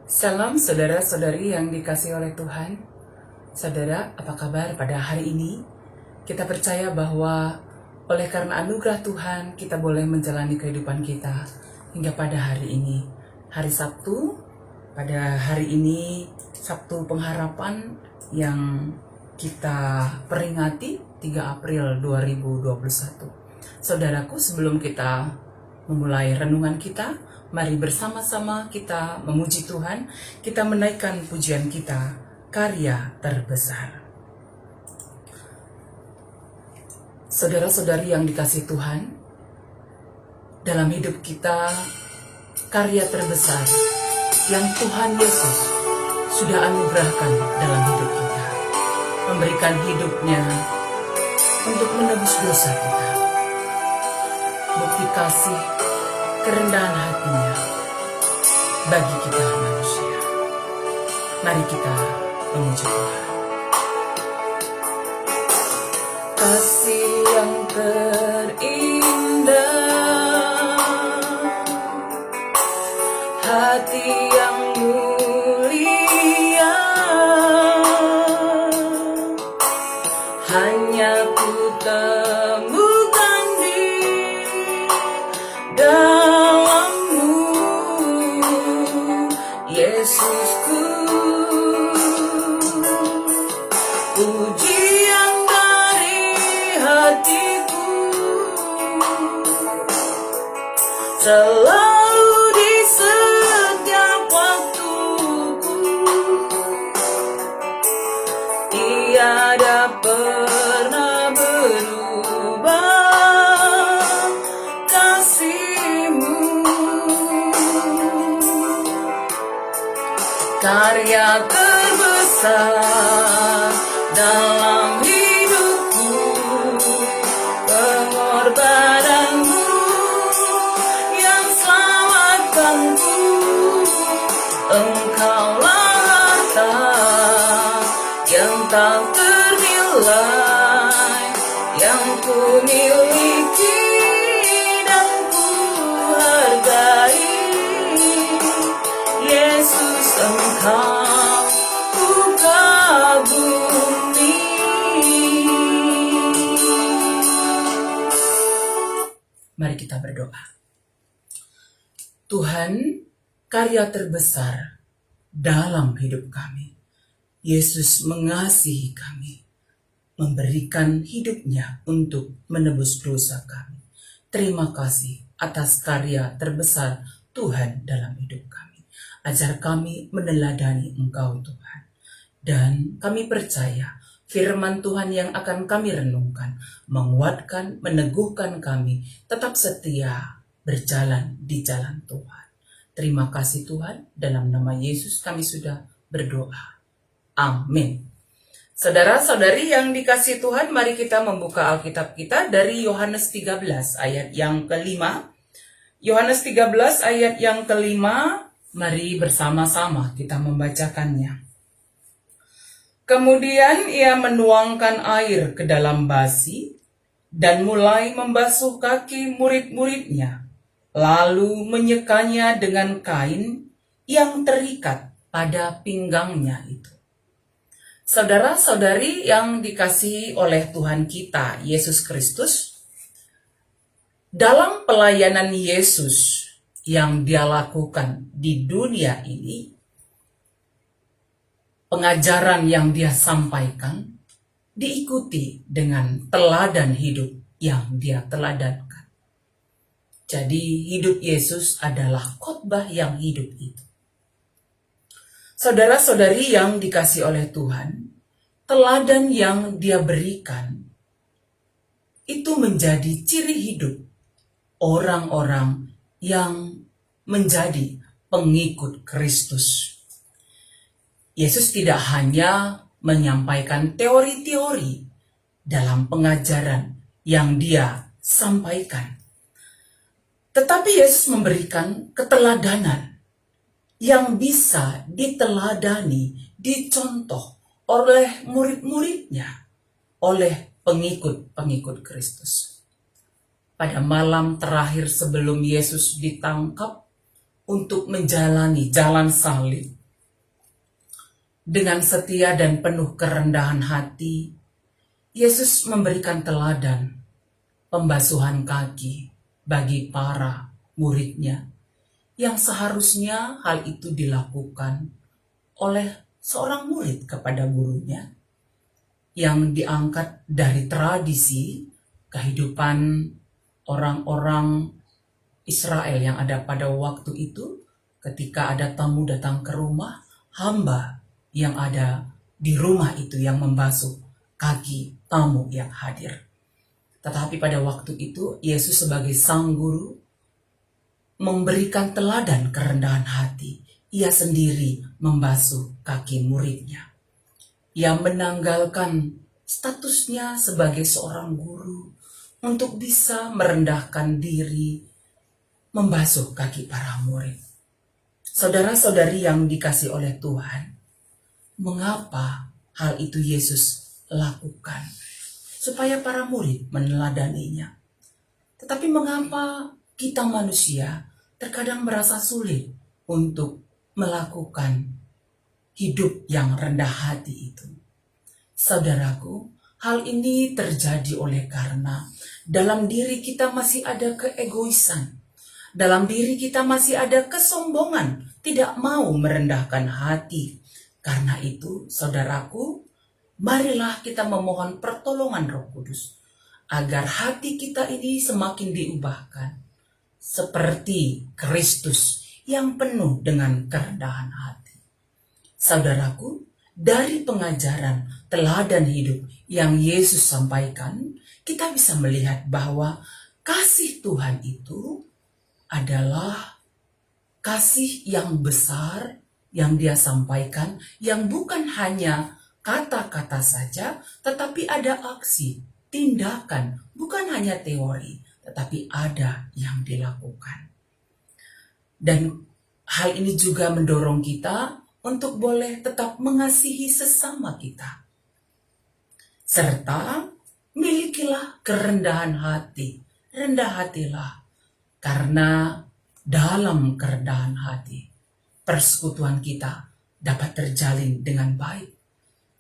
Salam saudara-saudari yang dikasihi oleh Tuhan. Saudara, apa kabar pada hari ini? Kita percaya bahwa oleh karena anugerah Tuhan, kita boleh menjalani kehidupan kita hingga pada hari ini. Hari Sabtu, pada hari ini, Sabtu Pengharapan yang kita peringati 3 April 2021. Saudaraku, sebelum kita memulai renungan kita, mari bersama-sama kita memuji Tuhan, kita menaikkan pujian kita, karya terbesar. Saudara-saudari yang dikasihi Tuhan, dalam hidup kita, karya terbesar yang Tuhan Yesus sudah anugerahkan dalam hidup kita, memberikan hidupnya untuk menebus dosa kita. Bukti kasih, kerendahan hatinya bagi kita manusia. Mari kita memuji Tuhan. Kasih yang terindah, hati yang mulia, hanya ku temukan di dalammu, Yesusku. Pujian dari hatiku selalu di setiap waktuku, tiada pernah berubah kasihmu. Karya terbesar dalam hidupku, pengorbananmu yang selamatkanku. Engkaulah harta yang tak ternilai, yang ku miliki dan ku hargai. Yesus, Engkau ku kagumi. Mari kita berdoa. Tuhan, karya terbesar dalam hidup kami, Yesus mengasihi kami, memberikan hidupnya untuk menebus dosa kami. Terima kasih atas karya terbesar Tuhan dalam hidup kami. Ajar kami meneladani Engkau, Tuhan. Dan kami percaya firman Tuhan yang akan kami renungkan menguatkan, meneguhkan kami tetap setia berjalan di jalan Tuhan. Terima kasih Tuhan, dalam nama Yesus kami sudah berdoa. Amin. Saudara-saudari yang dikasihi Tuhan, mari kita membuka Alkitab kita dari Yohanes 13 ayat yang kelima. Yohanes 13 ayat yang kelima, mari bersama-sama kita membacakannya. Kemudian ia menuangkan air ke dalam basi dan mulai membasuh kaki murid-muridnya, lalu menyekanya dengan kain yang terikat pada pinggangnya itu. Saudara-saudari yang dikasihi oleh Tuhan kita, Yesus Kristus, dalam pelayanan Yesus yang dia lakukan di dunia ini, pengajaran yang dia sampaikan diikuti dengan teladan hidup yang dia teladankan. Jadi hidup Yesus adalah khotbah yang hidup itu. Saudara-saudari yang dikasihi oleh Tuhan, teladan yang dia berikan itu menjadi ciri hidup orang-orang yang menjadi pengikut Kristus. Yesus tidak hanya menyampaikan teori-teori dalam pengajaran yang dia sampaikan, tetapi Yesus memberikan keteladanan yang bisa diteladani, dicontoh oleh murid-muridnya, oleh pengikut-pengikut Kristus. pada malam terakhir sebelum Yesus ditangkap untuk menjalani jalan salib, Dengan setia dan penuh kerendahan hati, Yesus memberikan teladan pembasuhan kaki bagi para muridnya, yang seharusnya hal itu dilakukan oleh seorang murid kepada gurunya, yang diangkat dari tradisi kehidupan orang-orang Israel yang ada pada waktu itu. Ketika ada tamu datang ke rumah, hamba yang ada di rumah itu yang membasuh kaki tamu yang hadir. Tetapi pada waktu itu Yesus sebagai sang guru memberikan teladan kerendahan hati. Ia sendiri membasuh kaki muridnya. Ia menanggalkan statusnya sebagai seorang guru untuk bisa merendahkan diri, membasuh kaki para murid. Saudara-saudari yang dikasih oleh Tuhan, mengapa hal itu Yesus lakukan? Supaya para murid meneladaninya. Tetapi mengapa kita manusia terkadang merasa sulit untuk melakukan hidup yang rendah hati itu? Saudaraku, hal ini terjadi oleh karena dalam diri kita masih ada keegoisan. Dalam diri kita masih ada kesombongan, tidak mau merendahkan hati. Karena itu, saudaraku, marilah kita memohon pertolongan Roh Kudus agar hati kita ini semakin diubahkan seperti Kristus yang penuh dengan kerendahan hati. Saudaraku, dari pengajaran teladan hidup yang Yesus sampaikan, kita bisa melihat bahwa kasih Tuhan itu adalah kasih yang besar yang Dia sampaikan, yang bukan hanya kata-kata saja, tetapi ada aksi, tindakan, bukan hanya teori, tetapi ada yang dilakukan. Dan hal ini juga mendorong kita untuk boleh tetap mengasihi sesama kita. Serta milikilah kerendahan hati, rendah hatilah, karena dalam kerendahan hati, persekutuan kita dapat terjalin dengan baik.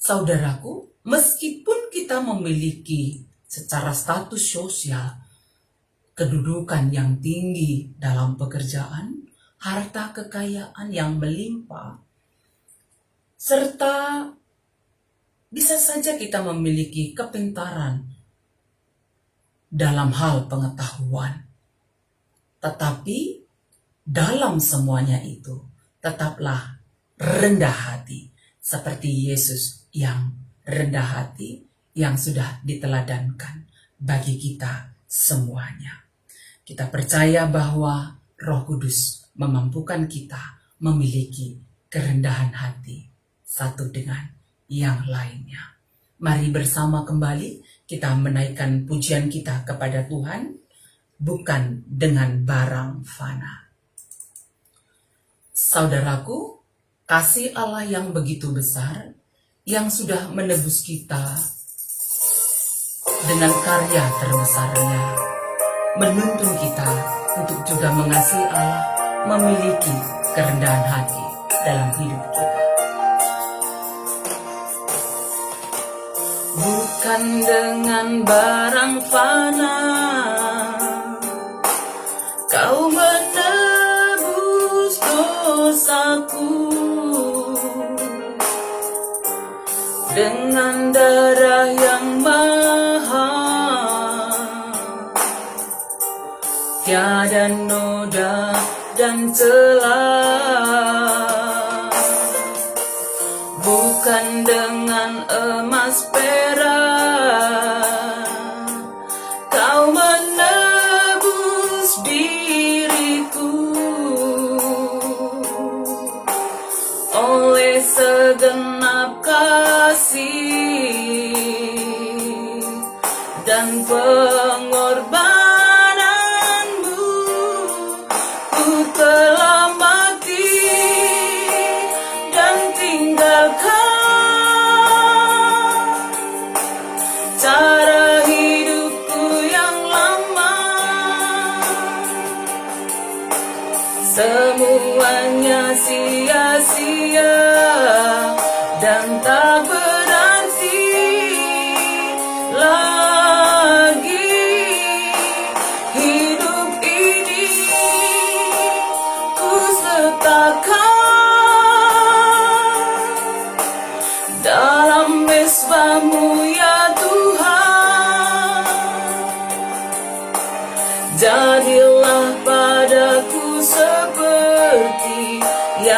Saudaraku, meskipun kita memiliki secara status sosial kedudukan yang tinggi dalam pekerjaan, harta kekayaan yang melimpah, serta bisa saja kita memiliki kepintaran dalam hal pengetahuan, tetapi dalam semuanya itu tetaplah rendah hati seperti Yesus yang rendah hati yang sudah diteladankan bagi kita semuanya. Kita percaya bahwa Roh Kudus memampukan kita memiliki kerendahan hati satu dengan yang lainnya. Mari bersama kembali kita menaikkan pujian kita kepada Tuhan, bukan dengan barang fana. Saudaraku, kasih Allah yang begitu besar, yang sudah menebus kita dengan karya terbesarnya, menuntun kita untuk juga mengasihi Allah, memiliki kerendahan hati dalam hidup kita. Bukan dengan barang fana Kau menebus dosaku, dengan darah yang mahal, tiada noda dan celah. Bukan dengan emas perak Kau menebus diriku, oleh segenap kasih dan pengorbananmu, ku telah mati dan tinggalkan cara hidupku yang lama. Semuanya sia-sia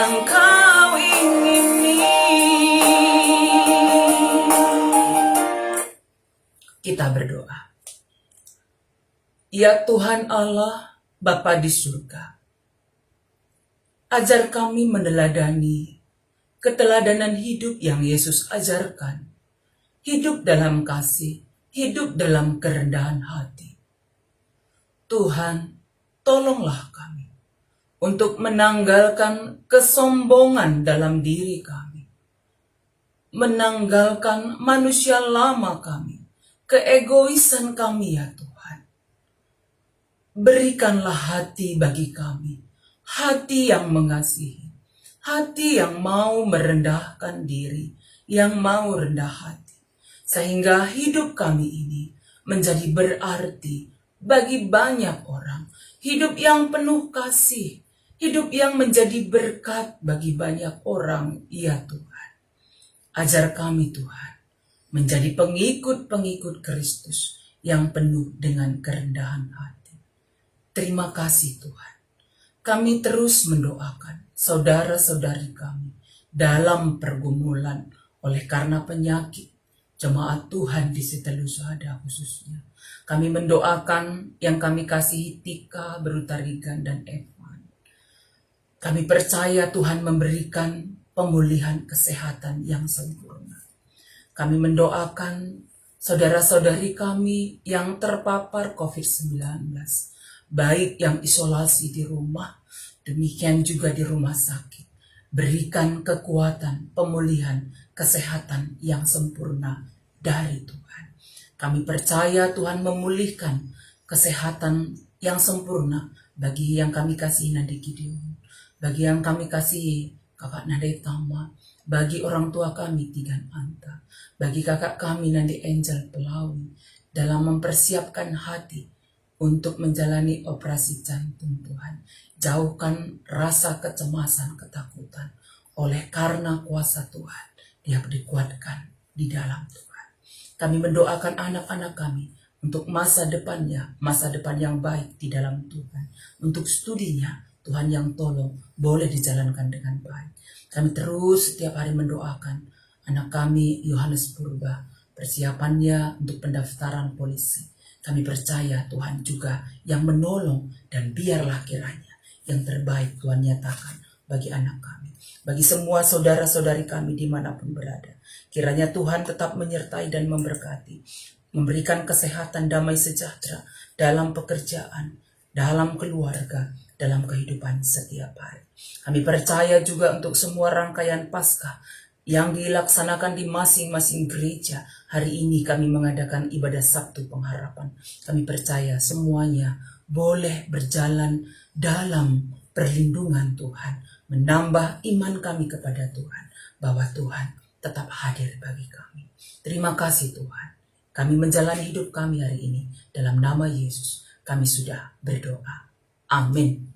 yang kau ingini. Kita berdoa. Ya Tuhan Allah, Bapa di surga, ajar kami meneladani keteladanan hidup yang Yesus ajarkan. Hidup dalam kasih, hidup dalam kerendahan hati. Tuhan, tolonglah kami untuk menanggalkan kesombongan dalam diri kami. Menanggalkan manusia lama kami, keegoisan kami ya Tuhan. Berikanlah hati bagi kami, hati yang mengasihi, hati yang mau merendahkan diri, yang mau rendah hati. Sehingga hidup kami ini menjadi berarti bagi banyak orang. Hidup yang penuh kasih, hidup yang menjadi berkat bagi banyak orang, ya Tuhan. Ajar kami Tuhan, menjadi pengikut-pengikut Kristus yang penuh dengan kerendahan hati. Terima kasih Tuhan. Kami terus mendoakan saudara-saudari kami dalam pergumulan oleh karena penyakit, jemaat Tuhan di Setelu Suhada khususnya. Kami mendoakan yang kami kasihi Tika, Berutarigan, dan Evan. Kami percaya Tuhan memberikan pemulihan kesehatan yang sempurna. Kami mendoakan saudara-saudari kami yang terpapar COVID-19, baik yang isolasi di rumah, demikian juga di rumah sakit. Berikan kekuatan, pemulihan, kesehatan yang sempurna dari Tuhan. Kami percaya Tuhan memulihkan kesehatan yang sempurna bagi yang kami kasihi Nade Gideon, bagi yang kami kasihi Kakak Nade Tama, bagi orang tua kami Tigan Anta, bagi kakak kami Nade Angel Pelawi, dalam mempersiapkan hati untuk menjalani operasi jantung Tuhan. Jauhkan rasa kecemasan, ketakutan. Oleh karena kuasa Tuhan, dia dikuatkan di dalam Tuhan. Kami mendoakan anak-anak kami untuk masa depannya, masa depan yang baik di dalam Tuhan. Untuk studinya, Tuhan yang tolong boleh dijalankan dengan baik. Kami terus setiap hari mendoakan anak kami Yohanes Purba, persiapannya untuk pendaftaran polisi. Kami percaya Tuhan juga yang menolong, dan biarlah kiranya yang terbaik Tuhan nyatakan bagi anak kami. Bagi semua saudara-saudari kami dimanapun berada, kiranya Tuhan tetap menyertai dan memberkati, memberikan kesehatan, damai sejahtera dalam pekerjaan, dalam keluarga, dalam kehidupan setiap hari. Kami percaya juga untuk semua rangkaian Paskah yang dilaksanakan di masing-masing gereja. Hari ini kami mengadakan ibadah Sabtu Pengharapan. Kami percaya semuanya boleh berjalan dalam perlindungan Tuhan, menambah iman kami kepada Tuhan, bahwa Tuhan tetap hadir bagi kami. Terima kasih Tuhan. Kami menjalani hidup kami hari ini dalam nama Yesus. Kami sudah berdoa. Amin.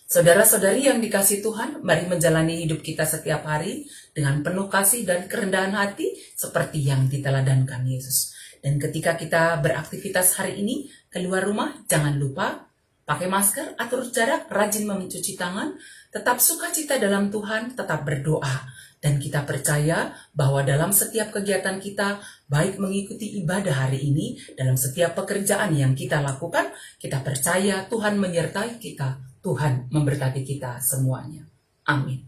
Saudara-saudari yang dikasihi Tuhan, mari menjalani hidup kita setiap hari dengan penuh kasih dan kerendahan hati seperti yang diteladankan Yesus. Dan ketika kita beraktivitas hari ini, keluar rumah, jangan lupa pakai masker, atur jarak, rajin mencuci tangan, tetap sukacita dalam Tuhan, tetap berdoa. Dan kita percaya bahwa dalam setiap kegiatan kita, baik mengikuti ibadah hari ini, dalam setiap pekerjaan yang kita lakukan, kita percaya Tuhan menyertai kita. Tuhan memberkati kita semuanya. Amin.